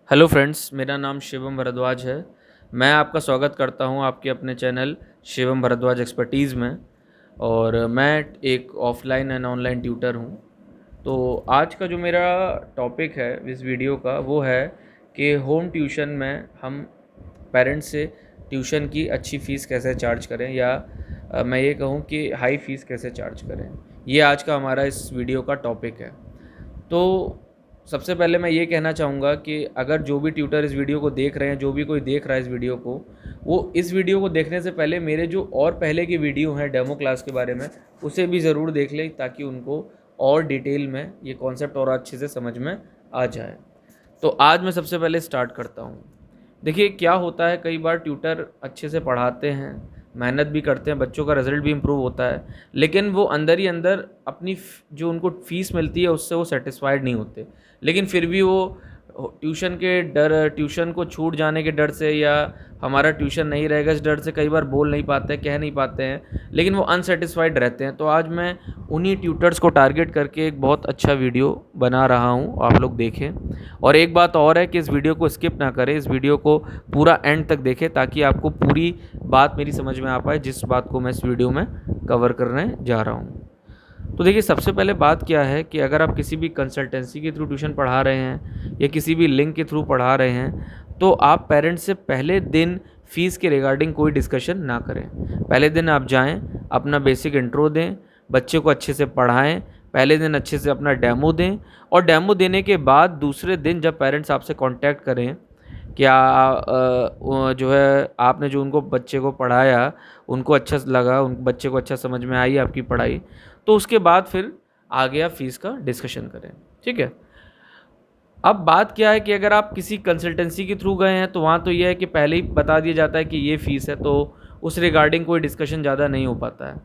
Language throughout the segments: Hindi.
हेलो फ्रेंड्स, मेरा नाम शिवम भरद्वाज है। मैं आपका स्वागत करता हूं आपके अपने चैनल शिवम भरद्वाज एक्सपर्टीज़ में। और मैं एक ऑफलाइन एंड ऑनलाइन ट्यूटर हूं। तो आज का जो मेरा टॉपिक है इस वीडियो का वो है कि होम ट्यूशन में हम पेरेंट्स से ट्यूशन की अच्छी फ़ीस कैसे चार्ज करें, या मैं ये कहूँ कि हाई फ़ीस कैसे चार्ज करें। ये आज का हमारा इस वीडियो का टॉपिक है। तो सबसे पहले मैं ये कहना चाहूँगा कि अगर जो भी ट्यूटर इस वीडियो को देख रहे हैं, जो भी कोई देख रहा है इस वीडियो को, वो इस वीडियो को देखने से पहले मेरे जो और पहले की वीडियो हैं डेमो क्लास के बारे में, उसे भी ज़रूर देख लें, ताकि उनको और डिटेल में ये कॉन्सेप्ट और अच्छे से समझ में आ जाए। तो आज मैं सबसे पहले स्टार्ट करता हूँ। देखिए क्या होता है, कई बार ट्यूटर अच्छे से पढ़ाते हैं, मेहनत भी करते हैं, बच्चों का रिज़ल्ट भी इम्प्रूव होता है, लेकिन वो अंदर ही अंदर अपनी जो उनको फ़ीस मिलती है उससे वो सेटिस्फाइड नहीं होते। लेकिन फिर भी वो ट्यूशन को छूट जाने के डर से, या हमारा ट्यूशन नहीं रहेगा इस डर से कई बार बोल नहीं पाते, कह नहीं पाते हैं, लेकिन वो अनसेटिस्फाइड रहते हैं। तो आज मैं उन्हीं ट्यूटर्स को टारगेट करके एक बहुत अच्छा वीडियो बना रहा हूँ, आप लोग देखें। और एक बात और है कि इस वीडियो को स्किप ना करें, इस वीडियो को पूरा एंड तक देखें, ताकि आपको पूरी बात मेरी समझ में आ पाए, जिस बात को मैं इस वीडियो में कवर करने जा रहा हूँ। तो देखिए सबसे पहले बात क्या है कि अगर आप किसी भी कंसल्टेंसी के थ्रू ट्यूशन पढ़ा रहे हैं या किसी भी लिंक के थ्रू पढ़ा रहे हैं, तो आप पेरेंट्स से पहले दिन फ़ीस के रिगार्डिंग कोई डिस्कशन ना करें। पहले दिन आप जाएं, अपना बेसिक इंट्रो दें, बच्चे को अच्छे से पढ़ाएं, पहले दिन अच्छे से अपना डेमो दें, और डेमो देने के बाद दूसरे दिन जब पेरेंट्स आपसे कांटेक्ट करें, क्या जो है आपने जो उनको बच्चे को पढ़ाया उनको अच्छा लगा, उन बच्चे को अच्छा समझ में आई आपकी पढ़ाई, तो उसके बाद फिर आगे आप फीस का डिस्कशन करें। ठीक है। अब बात क्या है कि अगर आप किसी कंसल्टेंसी के थ्रू गए हैं तो वहाँ तो ये है कि पहले ही बता दिया जाता है कि ये फ़ीस है, तो उस रिगार्डिंग कोई डिस्कशन ज़्यादा नहीं हो पाता है।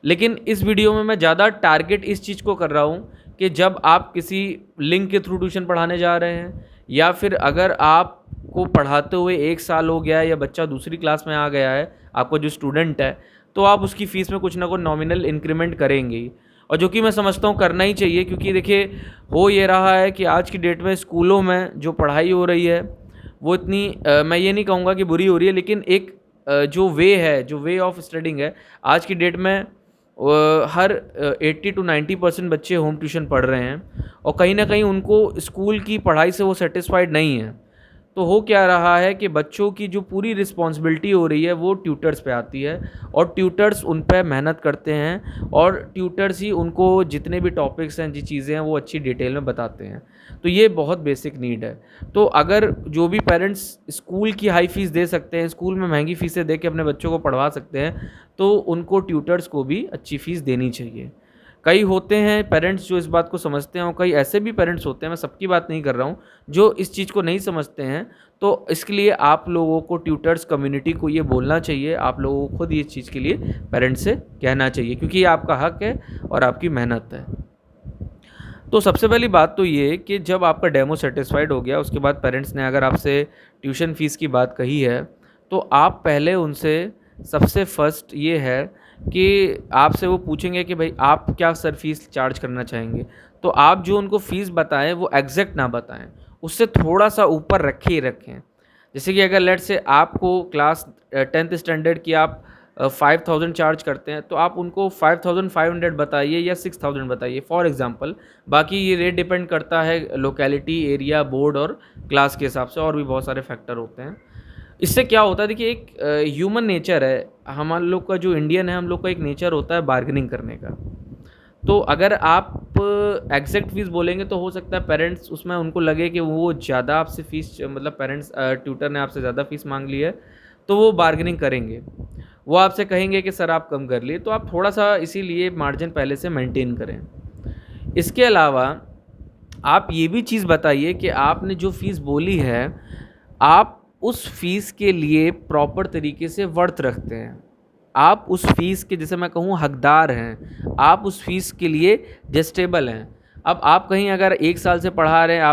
लेकिन इस वीडियो में मैं ज़्यादा टारगेट इस चीज़ को कर रहा हूँ कि जब आप किसी लिंक के थ्रू ट्यूशन पढ़ाने जा रहे हैं, या फिर अगर आपको पढ़ाते हुए 1 साल हो गया है या बच्चा दूसरी क्लास में आ गया है, आपका जो स्टूडेंट है, तो आप उसकी फ़ीस में कुछ ना कुछ नॉमिनल इंक्रीमेंट करेंगे ही। और जो कि मैं समझता हूँ करना ही चाहिए, क्योंकि देखिए हो ये रहा है कि आज की डेट में स्कूलों में जो पढ़ाई हो रही है वो इतनी मैं ये नहीं कहूँगा कि बुरी हो रही है, लेकिन एक जो वे ऑफ स्टडिंग है आज की डेट में, हर 80 to 90% बच्चे होम ट्यूशन पढ़ रहे हैं, और कहीं ना कहीं उनको स्कूल की पढ़ाई से वो सेटिस्फाइड नहीं है। तो हो क्या रहा है कि बच्चों की जो पूरी रिस्पॉन्सिबिलिटी हो रही है वो ट्यूटर्स पे आती है, और ट्यूटर्स उन पे मेहनत करते हैं, और ट्यूटर्स ही उनको जितने भी टॉपिक्स हैं, जी चीज़ें हैं, वो अच्छी डिटेल में बताते हैं। तो ये बहुत बेसिक नीड है। तो अगर जो भी पेरेंट्स स्कूल की हाई फीस दे सकते हैं, स्कूल में महंगी फ़ीसें दे के अपने बच्चों को पढ़वा सकते हैं, तो उनको ट्यूटर्स को भी अच्छी फ़ीस देनी चाहिए। कई होते हैं पेरेंट्स जो इस बात को समझते हैं, और कई ऐसे भी पेरेंट्स होते हैं, मैं सबकी बात नहीं कर रहा हूँ, जो इस चीज़ को नहीं समझते हैं। तो इसके लिए आप लोगों को, ट्यूटर्स कम्युनिटी को ये बोलना चाहिए, आप लोगों को खुद ये चीज़ के लिए पेरेंट्स से कहना चाहिए, क्योंकि ये आपका हक है और आपकी मेहनत है। तो सबसे पहली बात तो ये कि जब आपका डेमो सेटिस्फाइड हो गया, उसके बाद पेरेंट्स ने अगर आपसे ट्यूशन फ़ीस की बात कही है, तो आप पहले उनसे, सबसे फर्स्ट ये है कि आपसे वो पूछेंगे कि भाई आप क्या सर फीस चार्ज करना चाहेंगे। तो आप जो उनको फ़ीस बताएं वो एग्जैक्ट ना बताएं, उससे थोड़ा सा ऊपर रखे ही रखें। जैसे कि अगर लेट से आपको क्लास 10th स्टैंडर्ड की आप 5000 चार्ज करते हैं, तो आप उनको 5500 बताइए या 6000 बताइए फॉर एग्जांपल। बाकी ये रेट डिपेंड करता है लोकेलिटी, एरिया, बोर्ड और क्लास के हिसाब से, और भी बहुत सारे फैक्टर होते हैं। इससे क्या होता है, देखिए एक ह्यूमन नेचर है, हम लोग का जो इंडियन है, हम लोग का एक नेचर होता है बार्गेनिंग करने का। तो अगर आप एग्जैक्ट फीस बोलेंगे तो हो सकता है पेरेंट्स उसमें उनको लगे कि वो ज़्यादा आपसे फ़ीस, मतलब पेरेंट्स ट्यूटर ने आपसे ज़्यादा फ़ीस मांग ली है, तो वो बार्गेनिंग करेंगे, वो आपसे कहेंगे कि सर आप कम कर लिए। तो आप थोड़ा सा इसीलिए मार्जिन पहले से मेंटेन करें। इसके अलावा आप ये भी चीज़ बताइए कि आपने जो फ़ीस बोली है, आप उस फ़ीस के लिए प्रॉपर तरीके से वर्थ रखते हैं, आप उस फ़ीस के, जैसे मैं कहूँ, हकदार हैं, आप उस फ़ीस के लिए जस्टेबल हैं। अब आप कहीं अगर 1 साल से पढ़ा रहे हैं,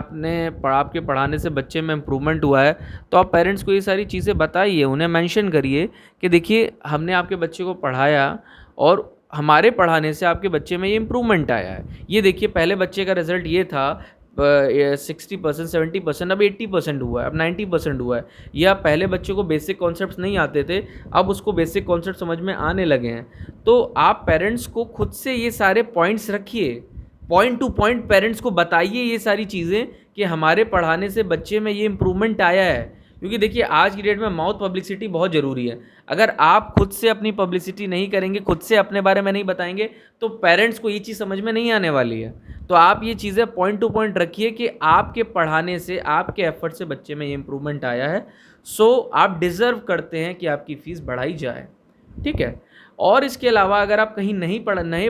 आपके पढ़ाने से बच्चे में इम्प्रूवमेंट हुआ है, तो आप पेरेंट्स को ये सारी चीज़ें बताइए, उन्हें मेंशन करिए कि देखिए हमने आपके बच्चे को पढ़ाया, और हमारे पढ़ाने से आपके बच्चे में ये इम्प्रूवमेंट आया है। ये देखिए पहले बच्चे का रिज़ल्ट ये था, 60%, 70%, अब 80% हुआ है, अब 90% हुआ है। या पहले बच्चों को बेसिक कॉन्सेप्ट्स नहीं आते थे, अब उसको बेसिक कॉन्सेप्ट समझ में आने लगे हैं। तो आप पेरेंट्स को खुद से ये सारे पॉइंट्स रखिए, पॉइंट टू पॉइंट पेरेंट्स को बताइए ये सारी चीज़ें कि हमारे पढ़ाने से बच्चे में ये इम्प्रूवमेंट आया है। क्योंकि देखिए आज की डेट में माउथ पब्लिसिटी बहुत ज़रूरी है। अगर आप खुद से अपनी पब्लिसिटी नहीं करेंगे, खुद से अपने बारे में नहीं बताएंगे, तो पेरेंट्स को ये चीज़ समझ में नहीं आने वाली है। तो आप ये चीज़ें पॉइंट टू पॉइंट रखिए कि आपके पढ़ाने से, आपके एफर्ट से बच्चे में ये इम्प्रूवमेंट आया है। सो आप डिज़र्व करते हैं कि आपकी फ़ीस बढ़ाई जाए, ठीक है। और इसके अलावा अगर आप कहीं नहीं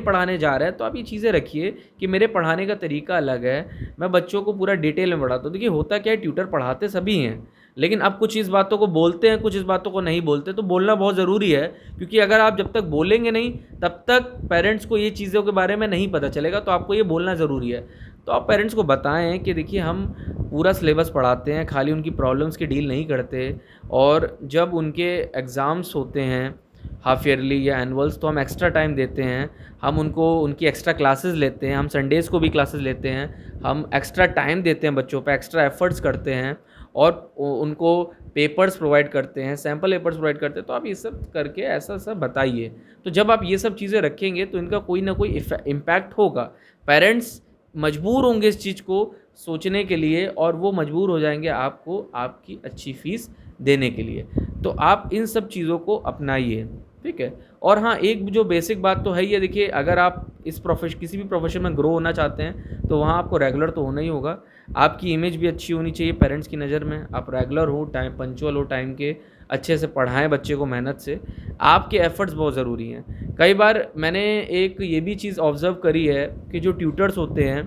पढ़ाने जा रहे हैं, तो आप ये चीज़ें रखिए कि मेरे पढ़ाने का तरीका अलग है, मैं बच्चों को पूरा डिटेल में पढ़ाता हूँ। देखिए होता क्या है, ट्यूटर पढ़ाते सभी हैं, लेकिन अब कुछ इस बातों को बोलते हैं, कुछ इस बातों को नहीं बोलते। तो बोलना बहुत ज़रूरी है, क्योंकि अगर आप जब तक बोलेंगे नहीं, तब तक पेरेंट्स को ये चीज़ों के बारे में नहीं पता चलेगा। तो आपको ये बोलना ज़रूरी है। तो आप पेरेंट्स को बताएं कि देखिए हम पूरा सिलेबस पढ़ाते हैं, खाली उनकी प्रॉब्लम्स की डील नहीं करते। और जब उनके एग्ज़ाम्स होते हैं हाफ ईयरली या एनुअल्स, तो हम एक्स्ट्रा टाइम देते हैं, हम उनको उनकी एक्स्ट्रा क्लासेस लेते हैं, हम संडेज़ को भी क्लासेस लेते हैं, हम एक्स्ट्रा टाइम देते हैं बच्चों पे, एक्स्ट्रा एफर्ट्स करते हैं और उनको पेपर्स प्रोवाइड करते हैं, सैम्पल पेपर्स प्रोवाइड करते हैं। तो आप ये सब करके ऐसा सब बताइए। तो जब आप ये सब चीज़ें रखेंगे तो इनका कोई ना कोई इम्पैक्ट होगा। पेरेंट्स मजबूर होंगे इस चीज़ को सोचने के लिए, और वो मजबूर हो जाएंगे आपको आपकी अच्छी फ़ीस देने के लिए। तो आप इन सब चीज़ों को अपनाइए, ठीक है। और हाँ, एक जो बेसिक बात तो है ही है, देखिए अगर आप इस किसी भी प्रोफेशन में ग्रो होना चाहते हैं, तो वहाँ आपको रेगुलर तो होना ही होगा। आपकी इमेज भी अच्छी होनी चाहिए पेरेंट्स की नज़र में, आप रेगुलर हो, टाइम पंचुअल हो, टाइम के अच्छे से पढ़ाएं बच्चे को मेहनत से। आपके एफर्ट्स बहुत ज़रूरी हैं। कई बार मैंने एक ये भी चीज़ ऑब्ज़र्व करी है कि जो ट्यूटर्स होते हैं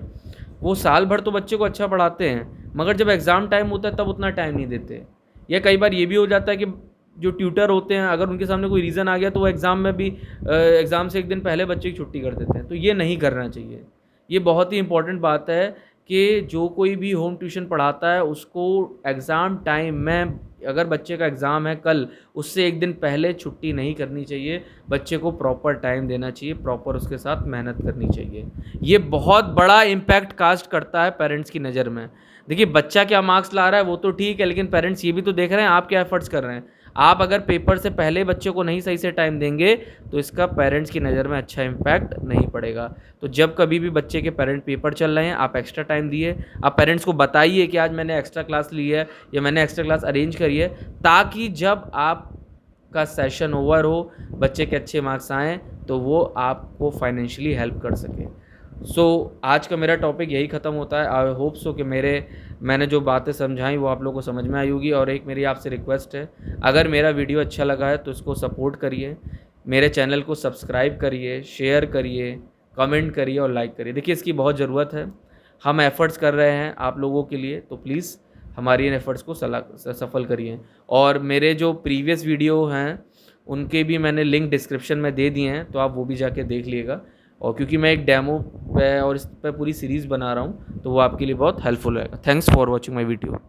वो साल भर तो बच्चे को अच्छा पढ़ाते हैं, मगर जब एग्ज़ाम टाइम होता है तब उतना टाइम नहीं देते। या कई बार ये भी हो जाता है कि जो ट्यूटर होते हैं, अगर उनके सामने कोई रीज़न आ गया तो वो एग्ज़ाम में भी एग्ज़ाम से एक दिन पहले बच्चे की छुट्टी कर देते हैं। तो ये नहीं करना चाहिए। ये बहुत ही इंपॉर्टेंट बात है कि जो कोई भी होम ट्यूशन पढ़ाता है उसको एग्ज़ाम टाइम में, अगर बच्चे का एग्ज़ाम है कल, उससे एक दिन पहले छुट्टी नहीं करनी चाहिए। बच्चे को प्रॉपर टाइम देना चाहिए, प्रॉपर उसके साथ मेहनत करनी चाहिए। ये बहुत बड़ा इम्पैक्ट कास्ट करता है पेरेंट्स की नज़र में। देखिए बच्चा क्या मार्क्स ला रहा है वो तो ठीक है, लेकिन पेरेंट्स ये भी तो देख रहे हैं आप क्या एफर्ट्स कर रहे हैं। आप अगर पेपर से पहले बच्चे को नहीं सही से टाइम देंगे तो इसका पेरेंट्स की नज़र में अच्छा इम्पैक्ट नहीं पड़ेगा। तो जब कभी भी बच्चे के पेपर चल रहे हैं, आप एक्स्ट्रा टाइम दिए, आप पेरेंट्स को बताइए कि आज मैंने एक्स्ट्रा क्लास ली है या मैंने एक्स्ट्रा क्लास अरेंज करी है, ताकि जब आपका सेशन ओवर हो, बच्चे के अच्छे मार्क्स आएँ, तो वो आपको फाइनेंशियली हेल्प कर सके। आज का मेरा टॉपिक यही ख़त्म होता है। आई होप सो कि मैंने जो बातें समझाई वो आप लोगों को समझ में आई होगी। और एक मेरी आपसे रिक्वेस्ट है, अगर मेरा वीडियो अच्छा लगा है तो इसको सपोर्ट करिए, मेरे चैनल को सब्सक्राइब करिए, शेयर करिए, कमेंट करिए और लाइक करिए। देखिए इसकी बहुत ज़रूरत है, हम एफ़र्ट्स कर रहे हैं आप लोगों के लिए, तो प्लीज़ हमारी इन एफ़र्ट्स को सफल करिए। और मेरे जो प्रीवियस वीडियो हैं उनके भी मैंने लिंक डिस्क्रिप्शन में दे दिए हैं, तो आप वो भी जाके देख लीजिएगा। और क्योंकि मैं एक डेमो पे और इस पर पूरी सीरीज़ बना रहा हूँ, तो वो आपके लिए बहुत हेल्पफुल रहेगा। Thanks for watching my video.